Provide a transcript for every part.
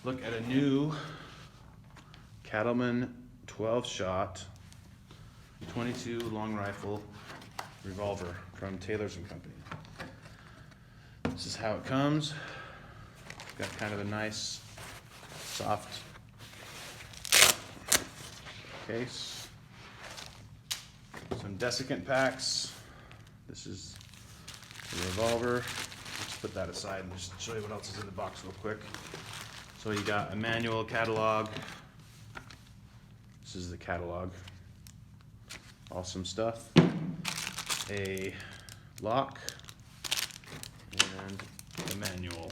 look at a new Cattleman 12-shot 22 long rifle revolver from Taylor's & Company. This is how it comes. Got kind of a nice, soft case. Some desiccant packs. This is the revolver. Let's put that aside and just show you what else is in the box real quick. So you got a manual catalog. This is the catalog. Awesome stuff. A lock and a manual.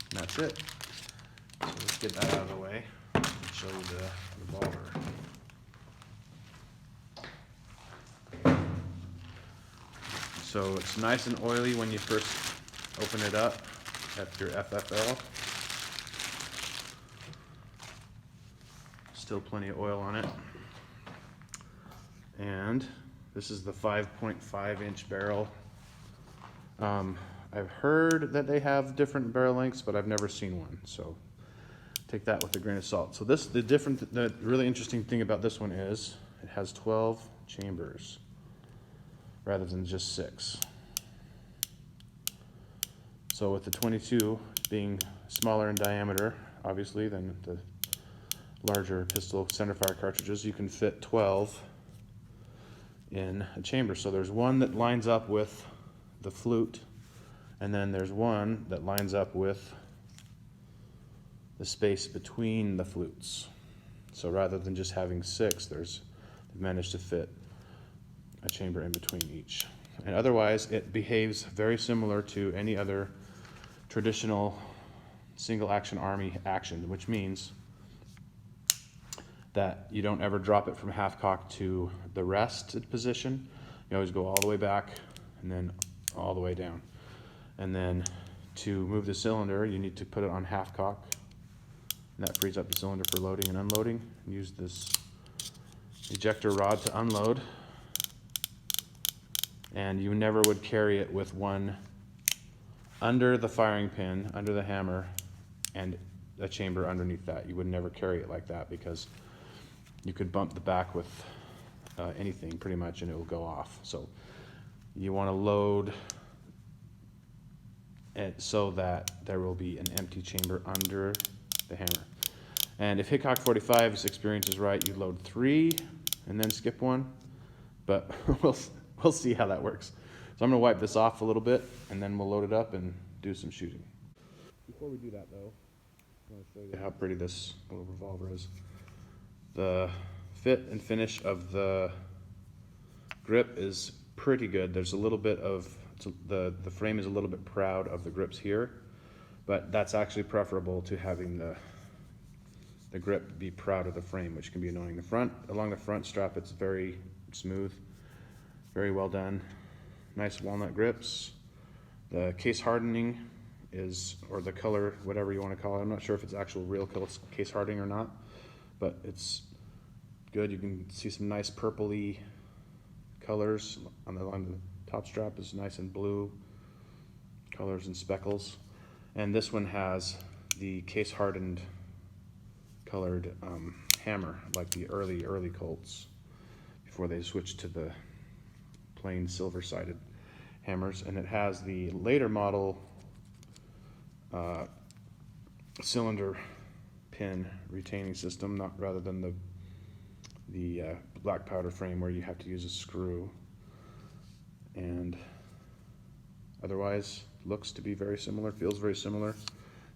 And that's it. So let's get that out of the way and show you the revolver. So it's nice and oily when you first open it up at your FFL. Still plenty of oil on it. And this is the 5.5-inch barrel. I've heard that they have different barrel lengths, but I've never seen one, so take that with a grain of salt. So the really interesting thing about this one is it has 12 chambers rather than just 6. So with the 22 being smaller in diameter, obviously, than the larger pistol centerfire cartridges, you can fit 12 in a chamber. So there's one that lines up with the flute, and then there's one that lines up with the space between the flutes. So rather than just having 6, they've managed to fit a chamber in between each. And otherwise, it behaves very similar to any other traditional single action army action, which means that you don't ever drop it from half cock to the rested position. You always go all the way back and then all the way down. And then to move the cylinder, you need to put it on half cock, and that frees up the cylinder for loading and unloading. Use this ejector rod to unload, and you never would carry it with one under the firing pin, under the hammer, and a chamber underneath that. You would never carry it like that, because you could bump the back with anything pretty much and it will go off. So you want to load it so that there will be an empty chamber under the hammer. And if Hickok 45's experience is right, you load 3 and then skip 1, but we'll see how that works. So I'm going to wipe this off a little bit and then we'll load it up and do some shooting. Before we do that though, I want to show you how pretty this little revolver is. The fit and finish of the grip is pretty good. There's a little bit of, the frame is a little bit proud of the grips here, but that's actually preferable to having the grip be proud of the frame, which can be annoying. Along the front strap, it's very smooth, very well done. Nice walnut grips. The case hardening is, or the color, whatever you want to call it. I'm not sure if it's actual real case hardening or not, but it's good. You can see some nice purpley colors on the top strap is nice and blue colors and speckles. And this one has the case hardened colored hammer, like the early Colts before they switched to the plain silver-sided hammers. And it has the later model cylinder pin retaining system, rather than the black powder frame where you have to use a screw. And otherwise looks to be very similar, feels very similar.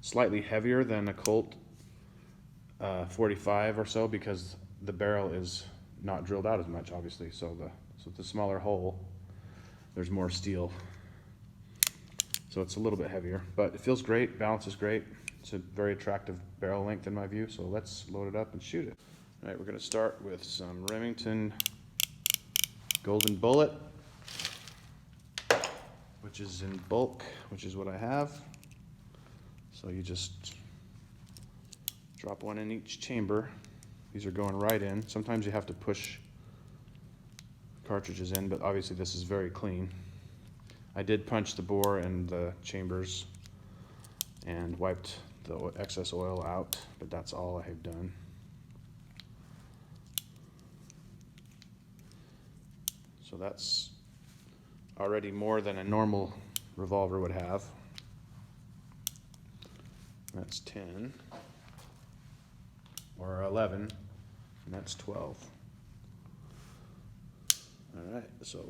Slightly heavier than a Colt 45 or so, because the barrel is not drilled out as much, obviously. So the smaller hole, there's more steel. So it's a little bit heavier, but it feels great, balance is great. It's a very attractive barrel length in my view, so let's load it up and shoot it. All right, we're gonna start with some Remington Golden Bullet, which is in bulk, which is what I have. So you just drop one in each chamber. These are going right in. Sometimes you have to push cartridges in, but obviously this is very clean. I did punch the bore and the chambers and wiped the excess oil out, but that's all I have done. So that's already more than a normal revolver would have. That's 10, or 11, and that's 12. All right, so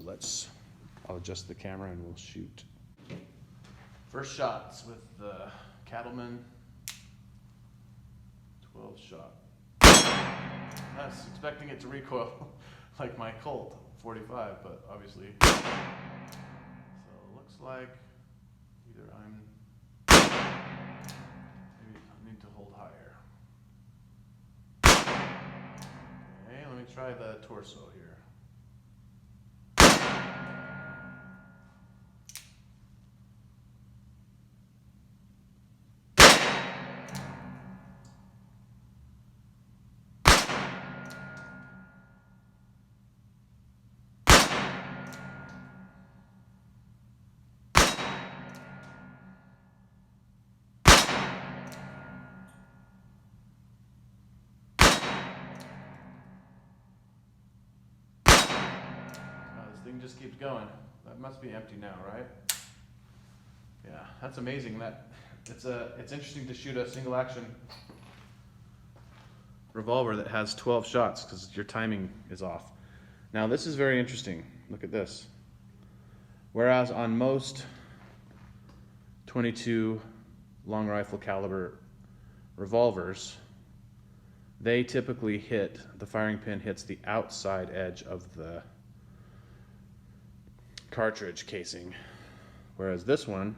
I'll adjust the camera and we'll shoot. First shots with the Cattleman 12 shot. I was expecting it to recoil like my Colt 45, but obviously. So it looks like either maybe I need to hold higher. Okay, let me try the torso here. Thing just keeps going. That must be empty now, right? Yeah, that's amazing. That it's interesting to shoot a single action revolver that has 12 shots because your timing is off. Now this is very interesting. Look at this. Whereas on most 22 long rifle caliber revolvers, they typically the firing pin hits the outside edge of the cartridge casing, whereas this one,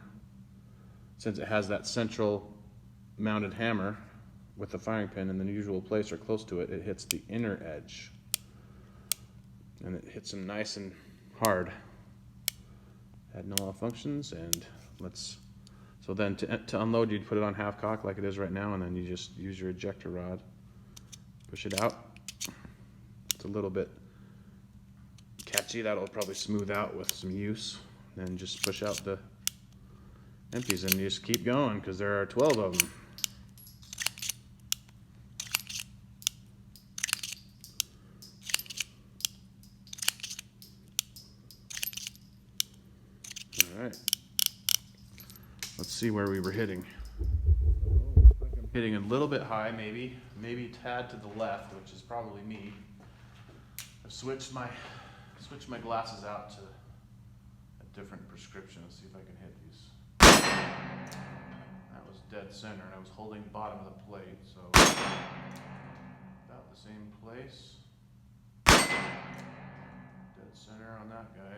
since it has that central mounted hammer with the firing pin in the usual place or close to it, it hits the inner edge and it hits them nice and hard. Had no malfunctions, and so then to unload, you'd put it on half cock like it is right now, and then you just use your ejector rod, push it out. It's a little bit catchy. That'll probably smooth out with some use. Then just push out the empties and you just keep going because there are 12 of them. All right. Let's see where we were hitting. I'm hitting a little bit high, maybe a tad to the left, which is probably me. I've switched my glasses out to a different prescription. Let's see if I can hit these. That was dead center, and I was holding the bottom of the plate, so about the same place. Dead center on that guy.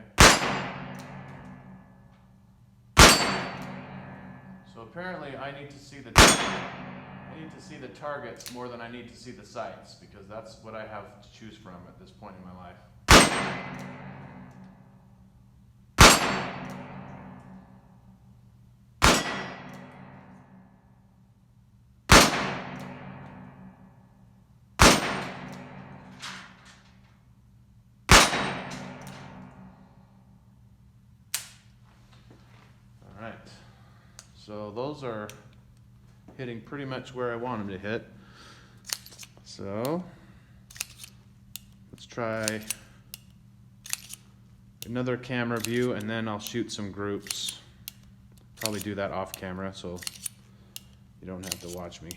So apparently I need to see the targets more than I need to see the sights, because that's what I have to choose from at this point in my life. All right, so those are hitting pretty much where I want them to hit. So let's try another camera view, and then I'll shoot some groups. Probably do that off camera so you don't have to watch me.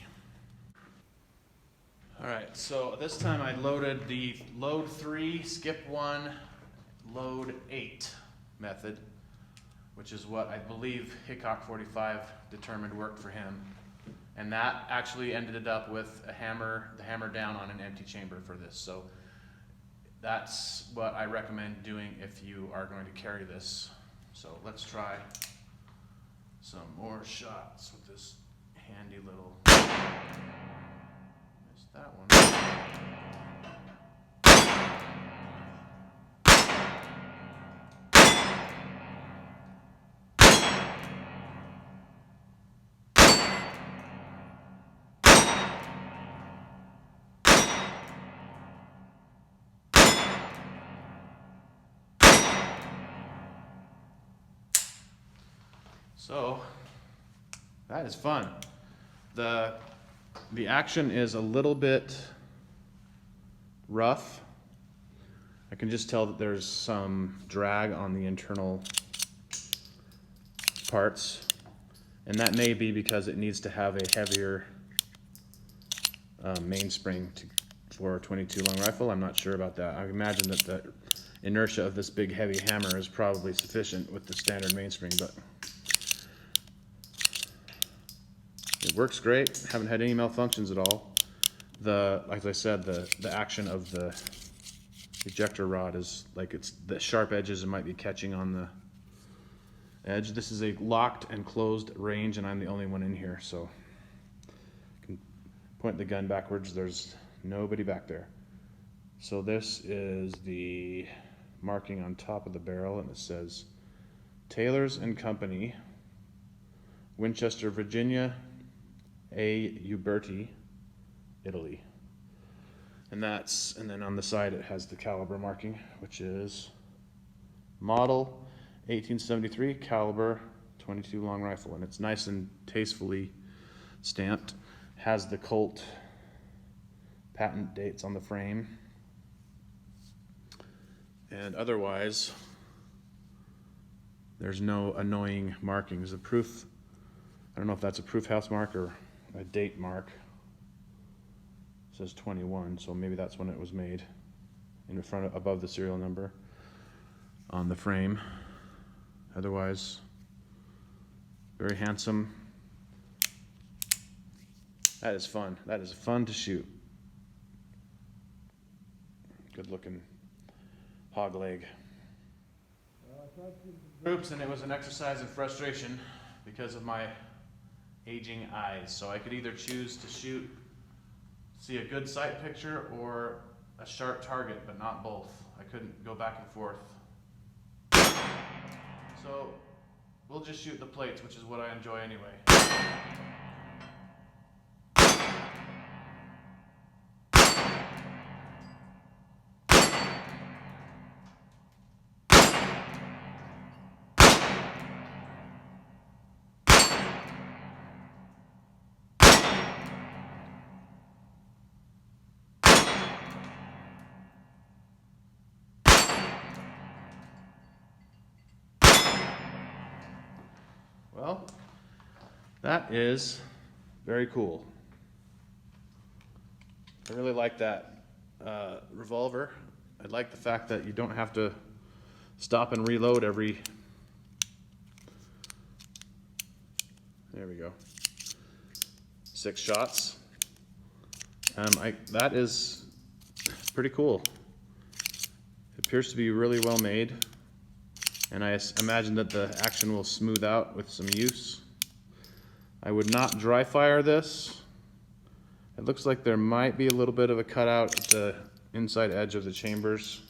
All right, so this time I loaded the load 3, skip 1, load 8 method, which is what I believe Hickok 45 determined worked for him. And that actually ended up with the hammer down on an empty chamber for this. So that's what I recommend doing if you are going to carry this. So let's try some more shots with this handy little, missed that one. So that is fun. The action is a little bit rough. I can just tell that there's some drag on the internal parts, and that may be because it needs to have a heavier mainspring for a 22 long rifle. I'm not sure about that. I imagine that the inertia of this big heavy hammer is probably sufficient with the standard mainspring, but it works great. Haven't had any malfunctions at all. Like I said, the action of the ejector rod is like the sharp edges, it might be catching on the edge. This is a locked and closed range, and I'm the only one in here, so I can point the gun backwards. There's nobody back there. So this is the marking on top of the barrel, and it says Taylor's and Company, Winchester, Virginia, A. Uberti, Italy. And then on the side it has the caliber marking, which is model 1873 caliber 22 long rifle, and it's nice and tastefully stamped. Has the Colt patent dates on the frame, and otherwise there's no annoying markings. The proof, I don't know if that's a proof house mark or a date mark. It says 21, so maybe that's when it was made, in front of, above the serial number on the frame. Otherwise, very handsome. That is fun. That is fun to shoot. Good looking hog leg. Oops, and it was an exercise in frustration because of my aging eyes. So I could either choose to see a good sight picture or a sharp target, but not both. I couldn't go back and forth. So we'll just shoot the plates, which is what I enjoy anyway. Well, that is very cool. I really like that revolver. I like the fact that you don't have to stop and reload every, there we go, 6 shots. That is pretty cool. It appears to be really well made, and I imagine that the action will smooth out with some use. I would not dry fire this. It looks like there might be a little bit of a cutout at the inside edge of the chambers.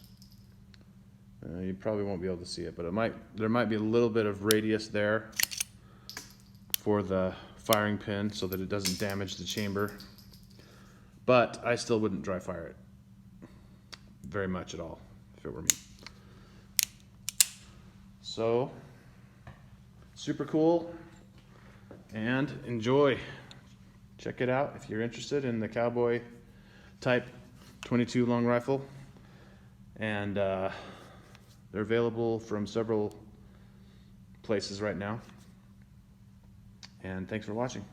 You probably won't be able to see it, but there might be a little bit of radius there for the firing pin so that it doesn't damage the chamber. But I still wouldn't dry fire it very much at all if it were me. So, super cool, and enjoy. Check it out if you're interested in the cowboy type 22 long rifle. And they're available from several places right now. And thanks for watching.